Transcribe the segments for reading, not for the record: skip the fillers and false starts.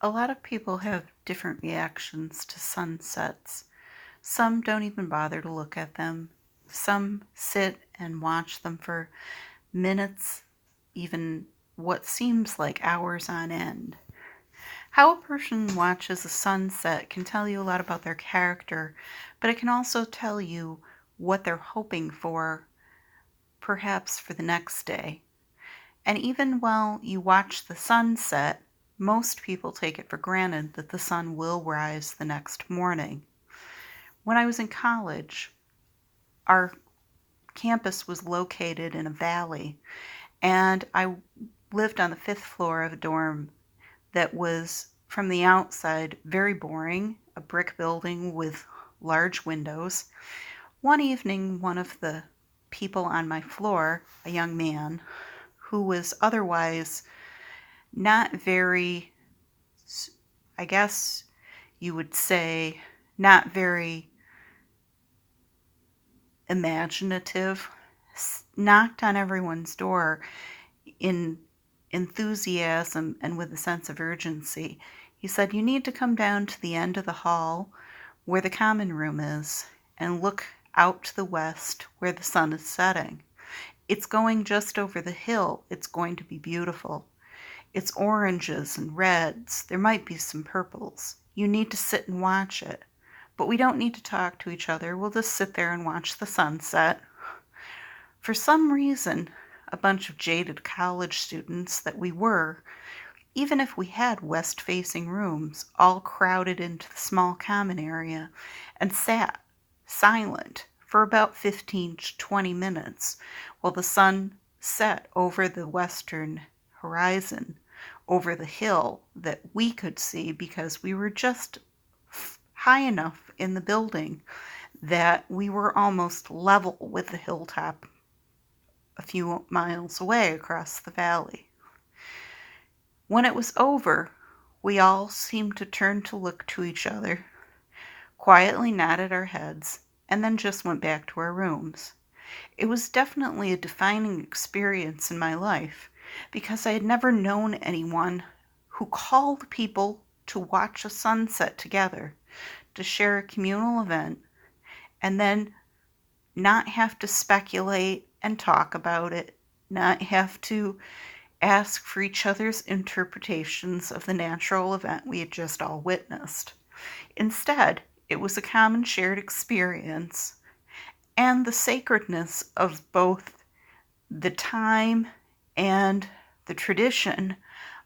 A lot of people have different reactions to sunsets. Some don't even bother to look at them. Some sit and watch them for minutes, even what seems like hours on end. How a person watches a sunset can tell you a lot about their character, but it can also tell you what they're hoping for, perhaps for the next day. And even while you watch the sunset, most people take it for granted that the sun will rise the next morning. When I was in college, our campus was located in a valley, and I lived on the fifth floor of a dorm that was, from the outside, very boring, a brick building with large windows. One evening, one of the people on my floor, a young man, who was otherwise not very, I guess you would say, not very imaginative, knocked on everyone's door in enthusiasm and with a sense of urgency. He said, "You need to come down to the end of the hall where the common room is and look out to the west where the sun is setting. It's going just over the hill. It's going to be beautiful. It's oranges and reds. There might be some purples. You need to sit and watch it. But we don't need to talk to each other. We'll just sit there and watch the sunset." For some reason, a bunch of jaded college students that we were, even if we had west-facing rooms, all crowded into the small common area and sat silent for about 15 to 20 minutes while the sun set over the western horizon, over the hill that we could see because we were just high enough in the building that we were almost level with the hilltop a few miles away across the valley. When it was over, we all seemed to turn to look to each other, quietly nodded our heads, and then just went back to our rooms. It was definitely a defining experience in my life because I had never known anyone who called people to watch a sunset together, to share a communal event, and then not have to speculate and talk about it, not have to ask for each other's interpretations of the natural event we had just all witnessed. Instead, it was a common shared experience, and the sacredness of both the time and the tradition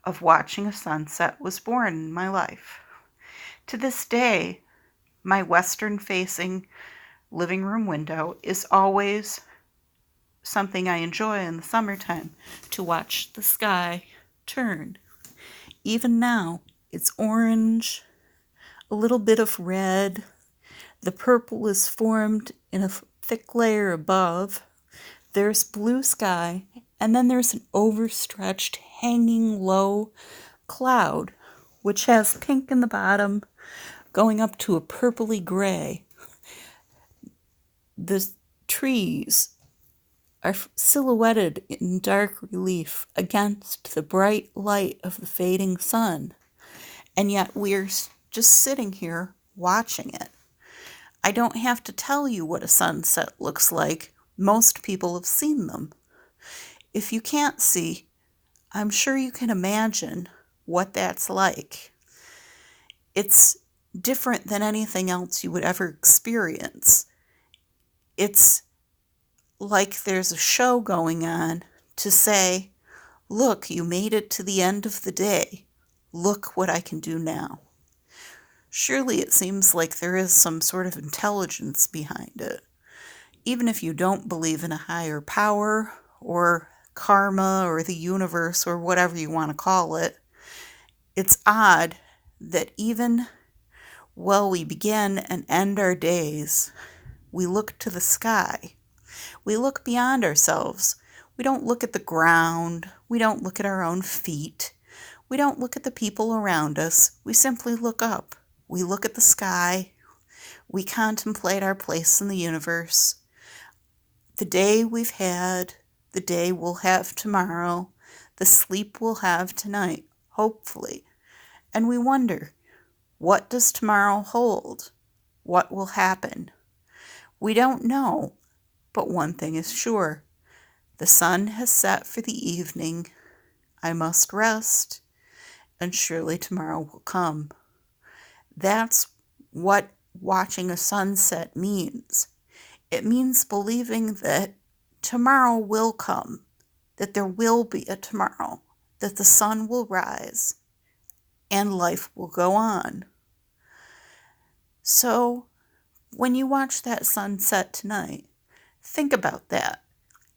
of watching a sunset was born in my life. To this day, my western-facing living room window is always something I enjoy in the summertime, to watch the sky turn. Even now, it's orange, a little bit of red. The purple is formed in a thick layer above. There's blue sky, and then there's an overstretched, hanging low cloud, which has pink in the bottom, going up to a purpley gray. The trees are silhouetted in dark relief against the bright light of the fading sun, and yet we're just sitting here watching it. I don't have to tell you what a sunset looks like. Most people have seen them. If you can't see, I'm sure you can imagine what that's like. It's different than anything else you would ever experience. It's like there's a show going on to say, "Look, you made it to the end of the day. Look what I can do now." Surely it seems like there is some sort of intelligence behind it. Even if you don't believe in a higher power or karma or the universe or whatever you want to call it, it's odd that even while we begin and end our days, we look to the sky. We look beyond ourselves. We don't look at the ground. We don't look at our own feet. We don't look at the people around us. We simply look up. We look at the sky. We contemplate our place in the universe. The day we've had, the day we'll have tomorrow, the sleep we'll have tonight, hopefully. and we wonder, what does tomorrow hold? What will happen? We don't know, but one thing is sure. The sun has set for the evening. I must rest, and surely tomorrow will come. That's what watching a sunset means. It means believing that tomorrow will come, that there will be a tomorrow, that the sun will rise, and life will go on. So, when you watch that sunset tonight, think about that.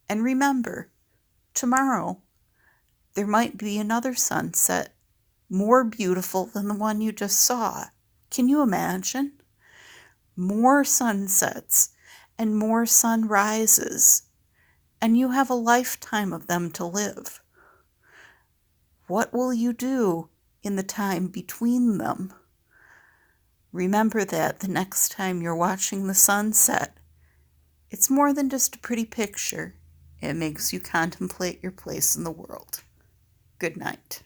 And remember, tomorrow there might be another sunset more beautiful than the one you just saw. Can you imagine? More sunsets and more sunrises, and you have a lifetime of them to live. What will you do in the time between them? Remember that the next time you're watching the sunset, it's more than just a pretty picture. It makes you contemplate your place in the world. Good night.